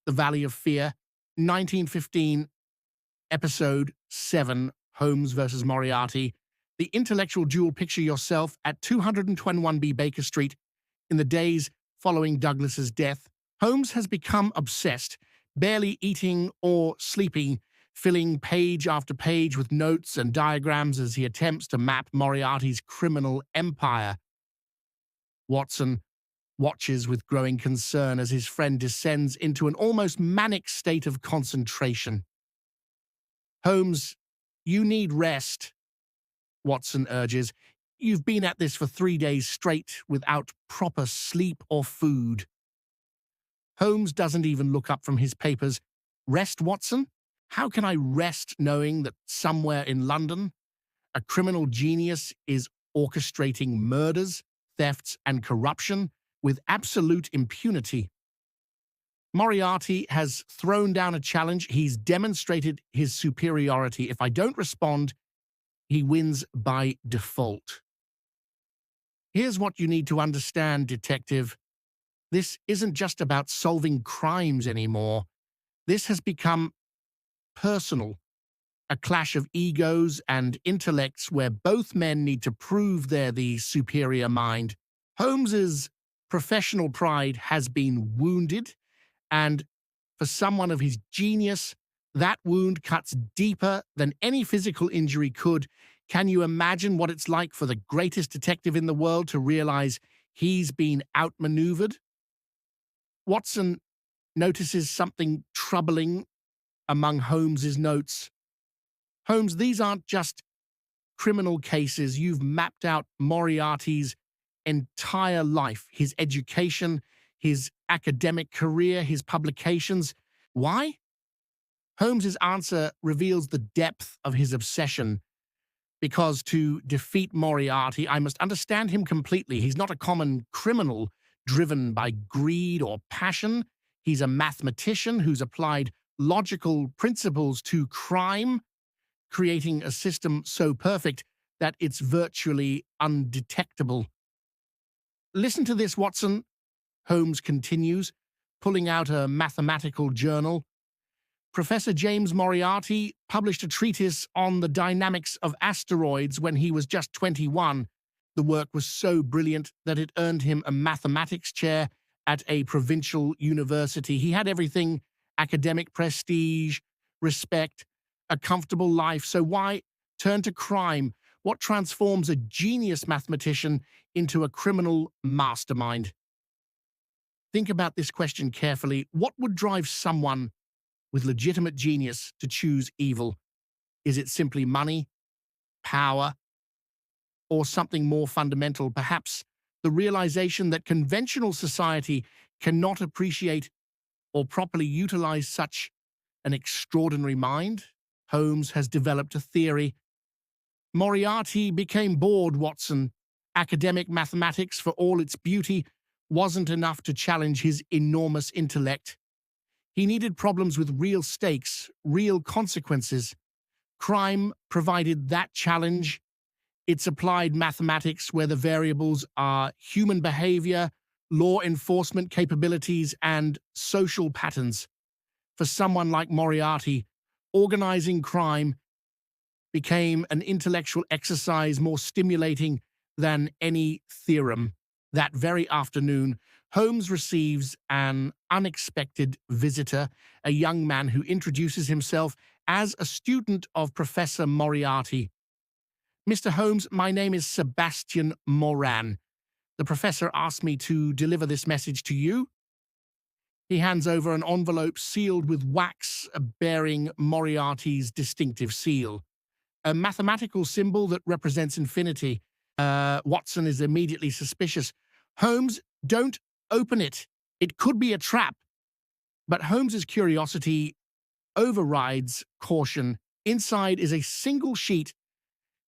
The Valley of Fear, 1915, Episode 7, Holmes versus Moriarty. The intellectual duel. Picture yourself at 221B Baker Street in the days following Douglas's death. Holmes has become obsessed, barely eating or sleeping, filling page after page with notes and diagrams as he attempts to map Moriarty's criminal empire. Watson watches with growing concern as his friend descends into an almost manic state of concentration. "Holmes, you need rest," Watson urges. "You've been at this for 3 days straight without proper sleep or food." Holmes doesn't even look up from his papers. "Rest, Watson? How can I rest knowing that somewhere in London, a criminal genius is orchestrating murders, thefts, and corruption with absolute impunity? Moriarty has thrown down a challenge. He's demonstrated his superiority. If I don't respond, he wins by default. Here's what you need to understand, detective. This isn't just about solving crimes anymore. This has become personal, a clash of egos and intellects where both men need to prove they're the superior mind. Holmes's professional pride has been wounded, and for someone of his genius, that wound cuts deeper than any physical injury could. Can you imagine what it's like for the greatest detective in the world to realize he's been outmaneuvered? Watson notices something troubling among Holmes's notes. "Holmes, these aren't just criminal cases. You've mapped out Moriarty's entire life, his education, his academic career, his publications. Why?" Holmes's answer reveals the depth of his obsession. "Because to defeat Moriarty, I must understand him completely. He's not a common criminal driven by greed or passion. He's a mathematician who's applied logical principles to crime, creating a system so perfect that it's virtually undetectable." "Listen to this, Watson," Holmes continues, pulling out a mathematical journal. "Professor James Moriarty published a treatise on the dynamics of asteroids when he was just 21. The work was so brilliant that it earned him a mathematics chair at a provincial university. He had everything: academic prestige, respect, a comfortable life. So why turn to crime? What transforms a genius mathematician into a criminal mastermind?" Think about this question carefully. What would drive someone with legitimate genius to choose evil? Is it simply money, power, or something more fundamental? Perhaps the realization that conventional society cannot appreciate or properly utilize such an extraordinary mind? Holmes has developed a theory. Moriarty became bored, Watson. Academic mathematics, for all its beauty, wasn't enough to challenge his enormous intellect. He needed problems with real stakes, real consequences. Crime provided that challenge. It's applied mathematics where the variables are human behavior, law enforcement capabilities, and social patterns. For someone like Moriarty, organizing crime became an intellectual exercise more stimulating than any theorem. That very afternoon, Holmes receives an unexpected visitor, a young man who introduces himself as a student of Professor Moriarty. "Mr. Holmes, my name is Sebastian Moran. The professor asked me to deliver this message to you." He hands over an envelope sealed with wax bearing Moriarty's distinctive seal, a mathematical symbol that represents infinity. Watson is immediately suspicious. "Holmes, don't open it. It could be a trap." But Holmes's curiosity overrides caution. Inside is a single sheet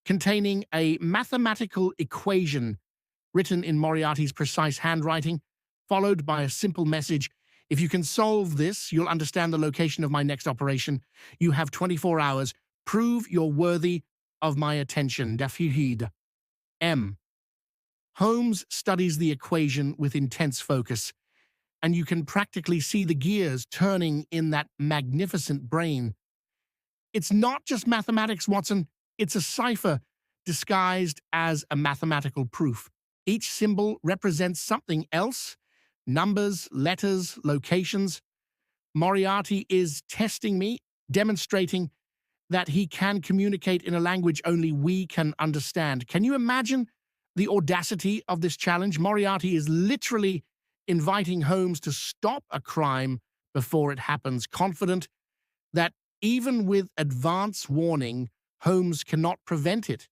containing a mathematical equation written in Moriarty's precise handwriting, followed by a simple message: "If you can solve this, you'll understand the location of my next operation. You have 24 hours. Prove you're worthy of my attention. Dafyhid. M." Holmes studies the equation with intense focus. and you can practically see the gears turning in that magnificent brain. It's not just mathematics, Watson. It's a cipher disguised as a mathematical proof. Each symbol represents something else: numbers, letters, locations. Moriarty is testing me, demonstrating that he can communicate in a language only we can understand. Can you imagine the audacity of this challenge? Moriarty is literally inviting Holmes to stop a crime before it happens, confident that even with advance warning, Holmes cannot prevent it.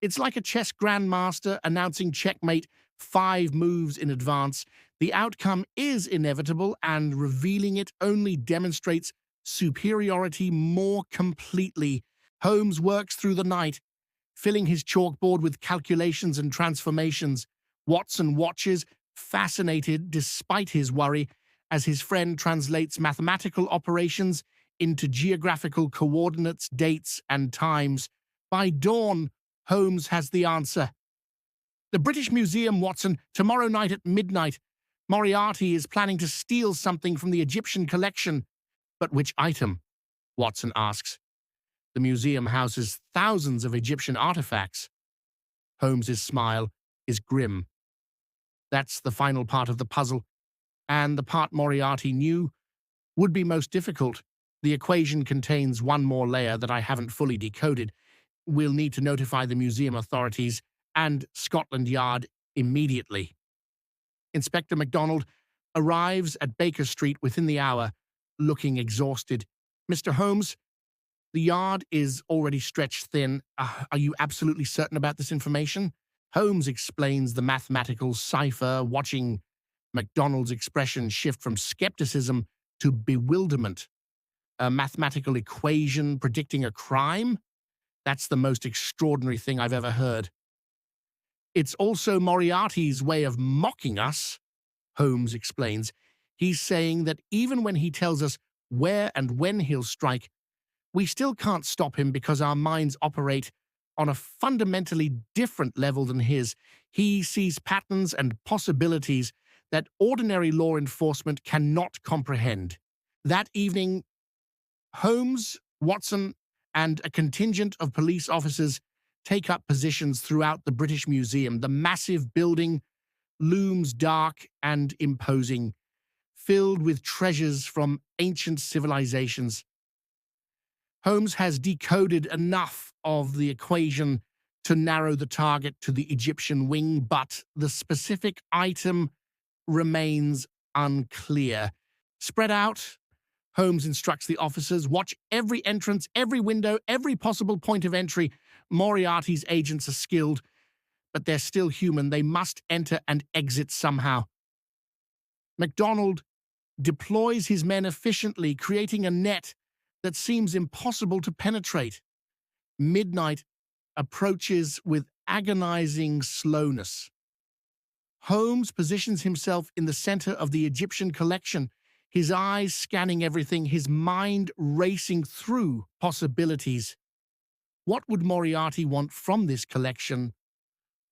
It's like a chess grandmaster announcing checkmate 5 moves in advance. The outcome is inevitable, and revealing it only demonstrates superiority more completely. Holmes works through the night, filling his chalkboard with calculations and transformations. Watson watches, fascinated despite his worry, as his friend translates mathematical operations into geographical coordinates, dates, and times. By dawn, Holmes has the answer. The British Museum, Watson, tomorrow night at midnight. Moriarty is planning to steal something from the Egyptian collection. But which item? Watson asks. The museum houses thousands of Egyptian artifacts. Holmes's smile is grim. That's the final part of the puzzle, and the part Moriarty knew would be most difficult. The equation contains one more layer that I haven't fully decoded. We'll need to notify the museum authorities and Scotland Yard immediately. Inspector MacDonald arrives at Baker Street within the hour, looking exhausted. Mr. Holmes, the yard is already stretched thin. Are you absolutely certain about this information? Holmes explains the mathematical cipher, watching MacDonald's expression shift from skepticism to bewilderment. A mathematical equation predicting a crime? That's the most extraordinary thing I've ever heard. It's also Moriarty's way of mocking us, Holmes explains. He's saying that even when he tells us where and when he'll strike, we still can't stop him because our minds operate on a fundamentally different level than his. He sees patterns and possibilities that ordinary law enforcement cannot comprehend. That evening, Holmes, Watson, and a contingent of police officers take up positions throughout the British Museum. The massive building looms dark and imposing, filled with treasures from ancient civilizations. Holmes has decoded enough of the equation to narrow the target to the Egyptian wing, but the specific item remains unclear. Spread out, Holmes instructs the officers, watch every entrance, every window, every possible point of entry. Moriarty's agents are skilled, but they're still human. They must enter and exit somehow. MacDonald deploys his men efficiently, creating a net that seems impossible to penetrate. Midnight approaches with agonizing slowness. Holmes positions himself in the center of the Egyptian collection, his eyes scanning everything, his mind racing through possibilities. What would Moriarty want from this collection?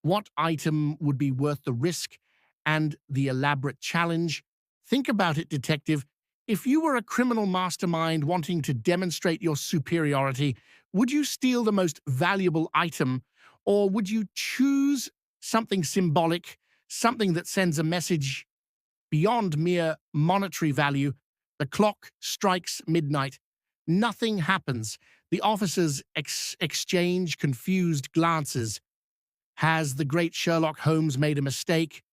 What item would be worth the risk and the elaborate challenge? Think about it, detective. If you were a criminal mastermind wanting to demonstrate your superiority, would you steal the most valuable item, or would you choose something symbolic, something that sends a message beyond mere monetary value? The clock strikes midnight. Nothing happens. The officers exchange confused glances. Has the great Sherlock Holmes made a mistake?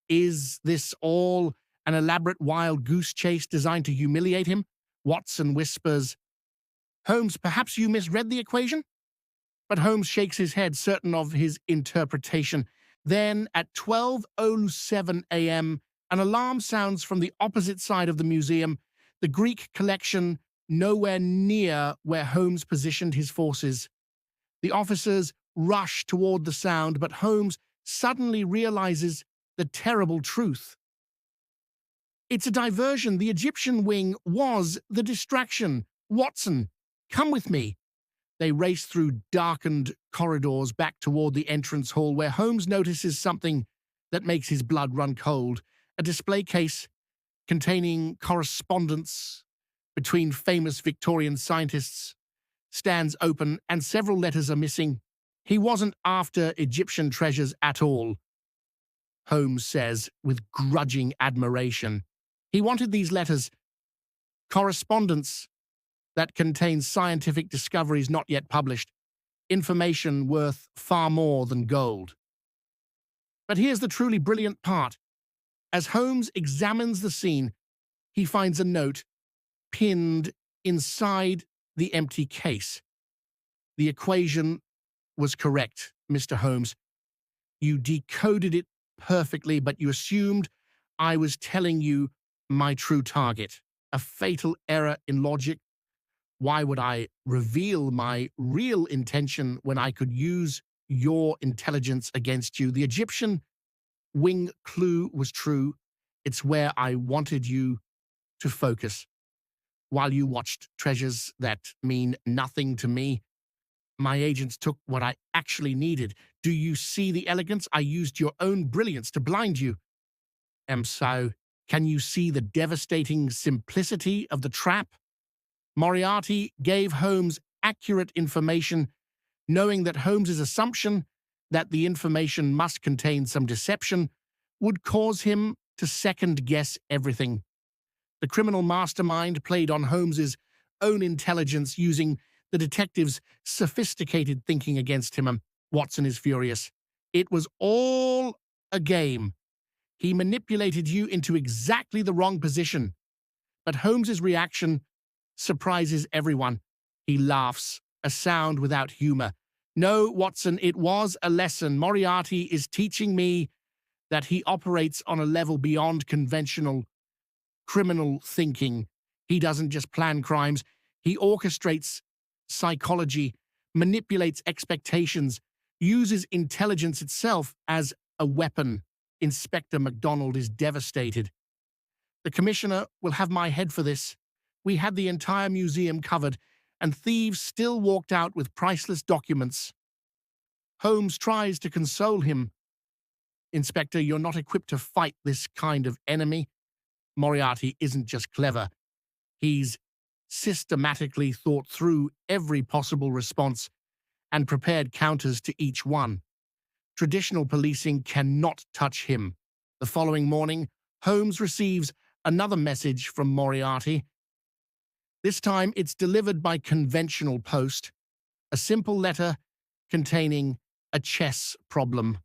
Is this all an elaborate wild goose chase designed to humiliate him? Watson whispers, Holmes, perhaps you misread the equation? But Holmes shakes his head, certain of his interpretation. Then, at 12:07 a.m., an alarm sounds from the opposite side of the museum, the Greek collection nowhere near where Holmes positioned his forces. The officers rush toward the sound, but Holmes suddenly realizes the terrible truth. It's a diversion. The Egyptian wing was the distraction. Watson, come with me. They race through darkened corridors back toward the entrance hall, where Holmes notices something that makes his blood run cold. A display case containing correspondence between famous Victorian scientists stands open and several letters are missing. He wasn't after Egyptian treasures at all, Holmes says with grudging admiration. He wanted these letters, correspondence that contains scientific discoveries not yet published, information worth far more than gold. But here's the truly brilliant part. As Holmes examines the scene, he finds a note pinned inside the empty case. The equation was correct, Mr. Holmes. You decoded it perfectly, but you assumed I was telling you my true target. A fatal error in logic. Why would I reveal my real intention when I could use your intelligence against you? The Egyptian wing clue was true. It's where I wanted you to focus. While you watched treasures that mean nothing to me, my agents took what I actually needed. Do you see the elegance? I used your own brilliance to blind you. So, can you see the devastating simplicity of the trap? Moriarty gave Holmes accurate information, knowing that Holmes's assumption that the information must contain some deception would cause him to second-guess everything. The criminal mastermind played on Holmes's own intelligence using the detective's sophisticated thinking against him. Watson is furious. It was all a game. He manipulated you into exactly the wrong position. But Holmes's reaction surprises everyone. He laughs, a sound without humor. No, Watson, it was a lesson. Moriarty is teaching me that he operates on a level beyond conventional criminal thinking. He doesn't just plan crimes. He orchestrates psychology, manipulates expectations, uses intelligence itself as a weapon. Inspector MacDonald is devastated. The commissioner will have my head for this. We had the entire museum covered, and thieves still walked out with priceless documents. Holmes tries to console him. Inspector, you're not equipped to fight this kind of enemy. Moriarty isn't just clever. He's systematically thought through every possible response and prepared counters to each one. Traditional policing cannot touch him. The following morning, Holmes receives another message from Moriarty. This time, it's delivered by conventional post, a simple letter containing a chess problem.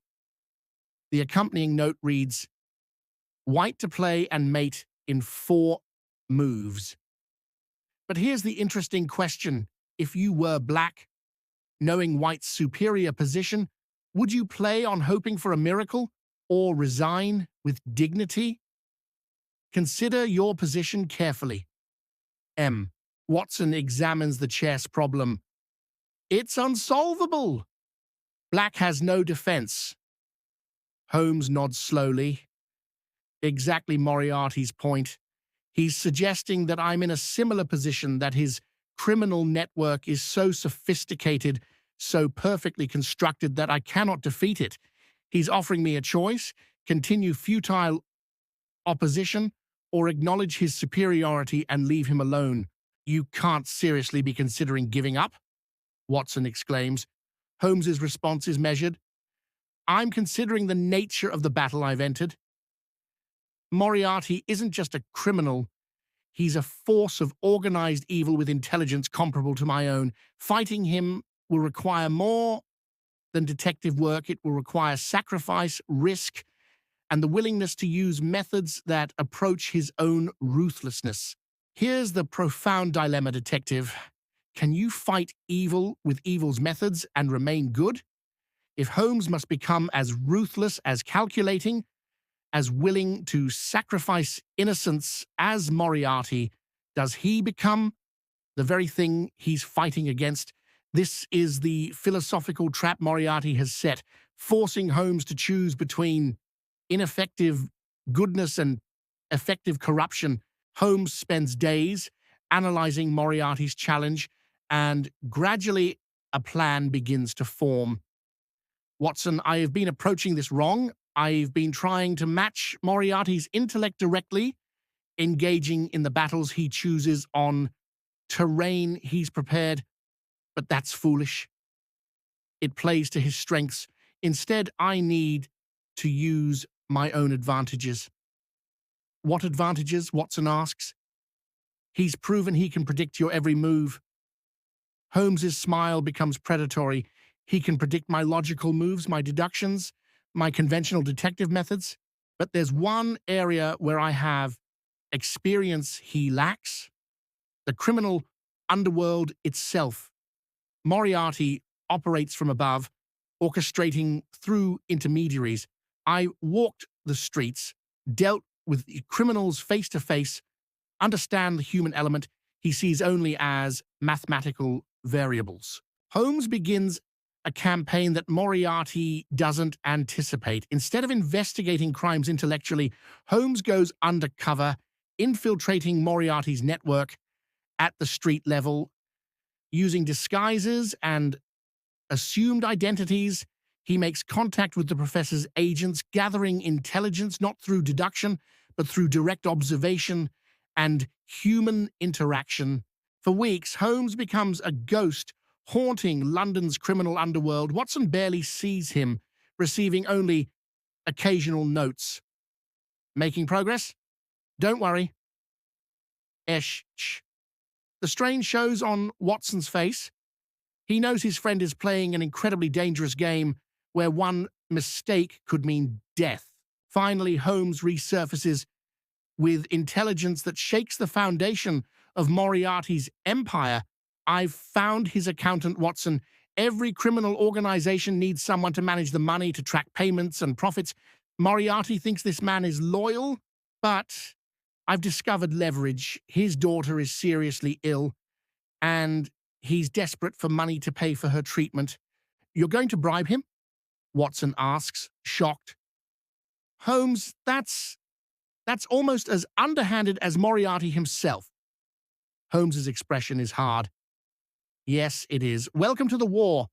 The accompanying note reads, White to play and mate in 4 moves. But here's the interesting question. If you were black, knowing White's superior position, would you play on hoping for a miracle or resign with dignity? Consider your position carefully. M. Watson examines the chess problem. It's unsolvable. Black has no defense. Holmes nods slowly. Exactly Moriarty's point. He's suggesting that I'm in a similar position, that his criminal network is so sophisticated, so perfectly constructed that I cannot defeat it. He's offering me a choice: continue futile opposition or acknowledge his superiority and leave him alone. You can't seriously be considering giving up, Watson exclaims. Holmes's response is measured. I'm considering the nature of the battle I've entered. Moriarty isn't just a criminal. He's a force of organized evil with intelligence comparable to my own. Fighting him will require more than detective work. It will require sacrifice, risk, and the willingness to use methods that approach his own ruthlessness. Here's the profound dilemma, detective. Can you fight evil with evil's methods and remain good? If Holmes must become as ruthless, as calculating, as willing to sacrifice innocence as Moriarty, does he become the very thing he's fighting against? This is the philosophical trap Moriarty has set, forcing Holmes to choose between ineffective goodness and effective corruption. Holmes spends days analyzing Moriarty's challenge, and gradually a plan begins to form. Watson, I have been approaching this wrong. I've been trying to match Moriarty's intellect directly, engaging in the battles he chooses on terrain he's prepared, but that's foolish. It plays to his strengths. Instead, I need to use my own advantages. What advantages? Watson asks. He's proven he can predict your every move. Holmes's smile becomes predatory. He can predict my logical moves, my deductions, my conventional detective methods. But there's one area where I have experience he lacks: the criminal underworld itself. Moriarty operates from above, orchestrating through intermediaries. I walked the streets, dealt with criminals face to face, understand the human element he sees only as mathematical variables. Holmes begins a campaign that Moriarty doesn't anticipate. Instead of investigating crimes intellectually, Holmes goes undercover, infiltrating Moriarty's network at the street level. Using disguises and assumed identities, he makes contact with the professor's agents, gathering intelligence not through deduction, but through direct observation and human interaction. For weeks, Holmes becomes a ghost, haunting London's criminal underworld. Watson barely sees him, receiving only occasional notes. Making progress? Don't worry. Esh. The strain shows on Watson's face. He knows his friend is playing an incredibly dangerous game where one mistake could mean death. Finally, Holmes resurfaces with intelligence that shakes the foundation of Moriarty's empire. I've found his accountant, Watson. Every criminal organization needs someone to manage the money, to track payments and profits. Moriarty thinks this man is loyal, but I've discovered leverage. His daughter is seriously ill, and he's desperate for money to pay for her treatment. You're going to bribe him? Watson asks, shocked. Holmes, that's almost as underhanded as Moriarty himself. Holmes's expression is hard. Yes, it is. Welcome to the war.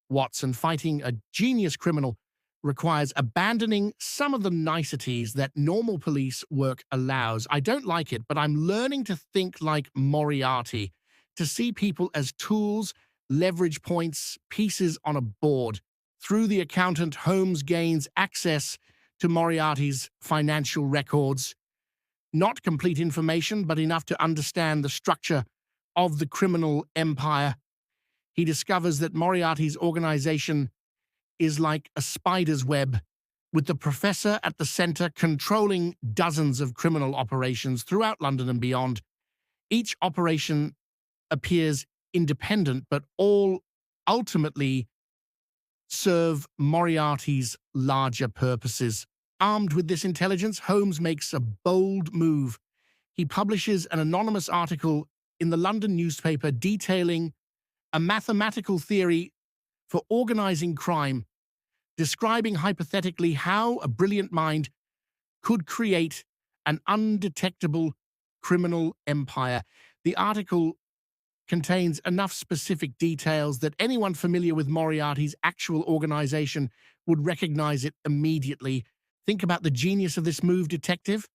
Watson, fighting a genius criminal requires abandoning some of the niceties that normal police work allows. I don't like it, but I'm learning to think like Moriarty, to see people as tools, leverage points, pieces on a board. Through the accountant, Holmes gains access to Moriarty's financial records. Not complete information, but enough to understand the structure of the criminal empire. He discovers that Moriarty's organization is like a spider's web, with the professor at the center controlling dozens of criminal operations throughout London and beyond. Each operation appears independent, but all ultimately serve Moriarty's larger purposes. Armed with this intelligence, Holmes makes a bold move. He publishes an anonymous article in the London newspaper detailing a mathematical theory for organizing crime, describing hypothetically how a brilliant mind could create an undetectable criminal empire. The article contains enough specific details that anyone familiar with Moriarty's actual organization would recognize it immediately. Think about the genius of this move, detective.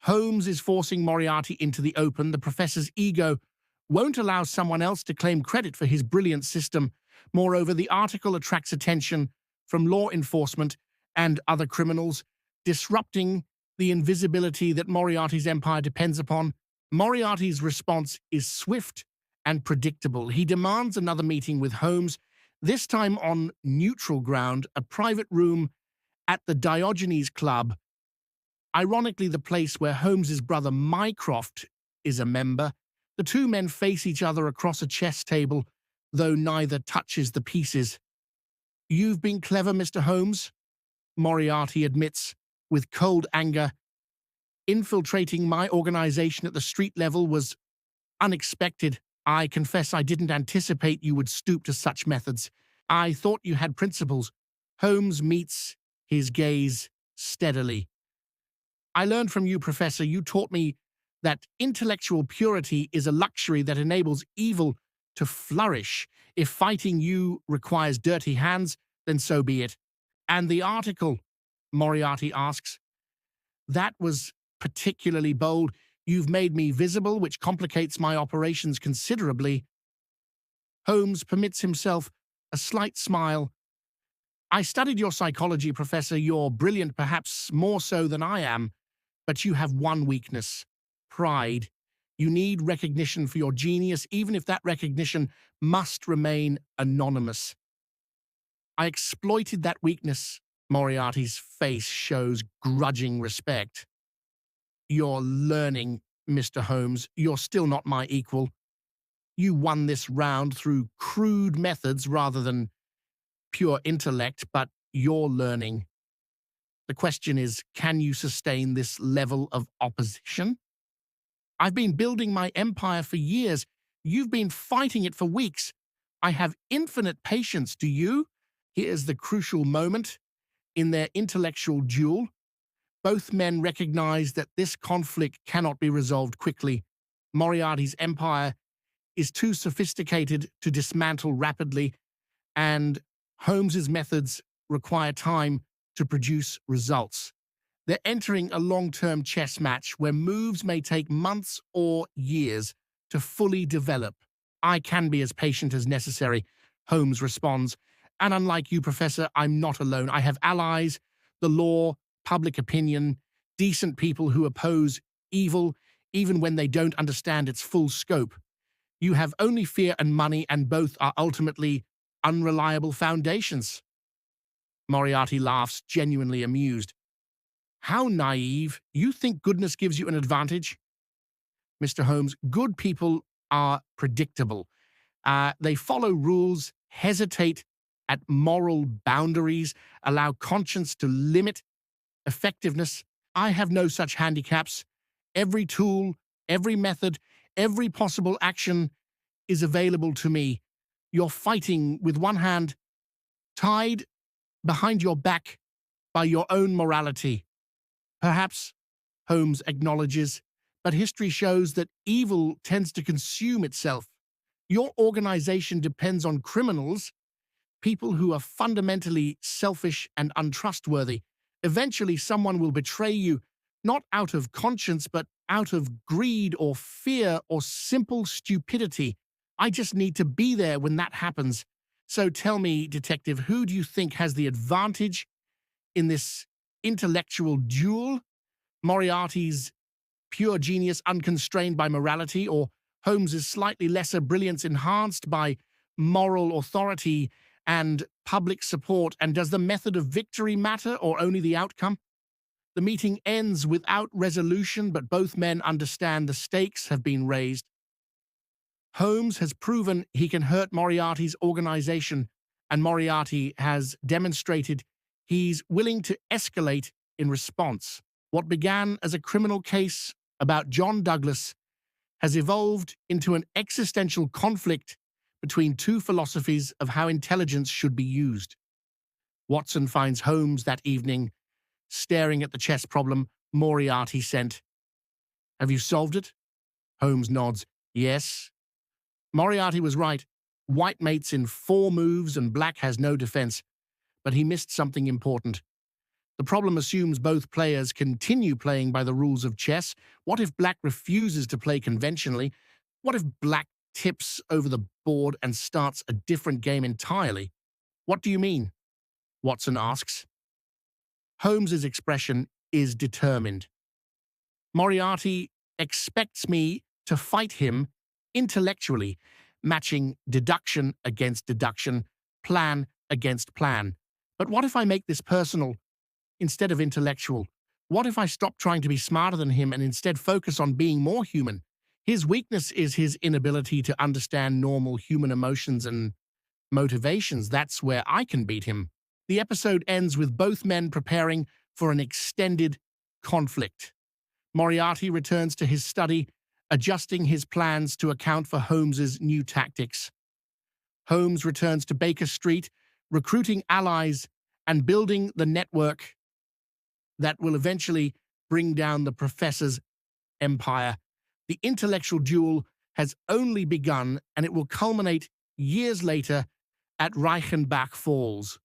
Holmes is forcing Moriarty into the open. The professor's ego won't allow someone else to claim credit for his brilliant system. Moreover, the article attracts attention from law enforcement and other criminals, disrupting the invisibility that Moriarty's empire depends upon. Moriarty's response is swift and predictable. He demands another meeting with Holmes, this time on neutral ground, a private room at the Diogenes Club, ironically the place where Holmes's brother Mycroft is a member. The two men face each other across a chess table, though neither touches the pieces. You've been clever, Mr. Holmes, Moriarty admits with cold anger. Infiltrating my organization at the street level was unexpected. I confess I didn't anticipate you would stoop to such methods. I thought you had principles. Holmes meets his gaze steadily. I learned from you, Professor. You taught me that intellectual purity is a luxury that enables evil to flourish. If fighting you requires dirty hands, then so be it. And the article, Moriarty asks, that was particularly bold. You've made me visible, which complicates my operations considerably. Holmes permits himself a slight smile. I studied your psychology, Professor. You're brilliant, perhaps more so than I am. But you have one weakness: pride. You need recognition for your genius, even if that recognition must remain anonymous. I exploited that weakness. Moriarty's face shows grudging respect. You're learning, Mr. Holmes. You're still not my equal. You won this round through crude methods rather than pure intellect, but you're learning. The question is, can you sustain this level of opposition? I've been building my empire for years. You've been fighting it for weeks. I have infinite patience, do you? Here's the crucial moment. In their intellectual duel, both men recognize that this conflict cannot be resolved quickly. Moriarty's empire is too sophisticated to dismantle rapidly, and Holmes's methods require time to produce results. They're entering a long-term chess match where moves may take months or years to fully develop. I can be as patient as necessary, Holmes responds. And unlike you, Professor, I'm not alone. I have allies, the law, public opinion, decent people who oppose evil, even when they don't understand its full scope. You have only fear and money, and both are ultimately unreliable foundations. Moriarty laughs, genuinely amused. How naive. You think goodness gives you an advantage? Mr. Holmes, good people are predictable. They follow rules, hesitate at moral boundaries, allow conscience to limit effectiveness. I have no such handicaps. Every tool, every method, every possible action is available to me. You're fighting with one hand, tied behind your back by your own morality. Perhaps, Holmes acknowledges, but history shows that evil tends to consume itself. Your organization depends on criminals, people who are fundamentally selfish and untrustworthy. Eventually, someone will betray you, not out of conscience, but out of greed or fear or simple stupidity. I just need to be there when that happens. So tell me, Detective, who do you think has the advantage in this intellectual duel? Moriarty's pure genius unconstrained by morality, or Holmes's slightly lesser brilliance enhanced by moral authority and public support? And does the method of victory matter, or only the outcome? The meeting ends without resolution, but both men understand the stakes have been raised. Holmes has proven he can hurt Moriarty's organization, and Moriarty has demonstrated he's willing to escalate in response. What began as a criminal case about John Douglas has evolved into an existential conflict between two philosophies of how intelligence should be used. Watson finds Holmes that evening, staring at the chess problem Moriarty sent. Have you solved it? Holmes nods. Yes. Moriarty was right. White mates in 4 moves and black has no defense. But he missed something important. The problem assumes both players continue playing by the rules of chess. What if black refuses to play conventionally? What if black tips over the board and starts a different game entirely? What do you mean? Watson asks. Holmes's expression is determined. Moriarty expects me to fight him intellectually, matching deduction against deduction, plan against plan. But what if I make this personal instead of intellectual? What if I stop trying to be smarter than him and instead focus on being more human? His weakness is his inability to understand normal human emotions and motivations. That's where I can beat him. The episode ends with both men preparing for an extended conflict. Moriarty returns to his study, adjusting his plans to account for Holmes's new tactics. Holmes returns to Baker Street, recruiting allies and building the network that will eventually bring down the professor's empire. The intellectual duel has only begun, and it will culminate years later at Reichenbach Falls.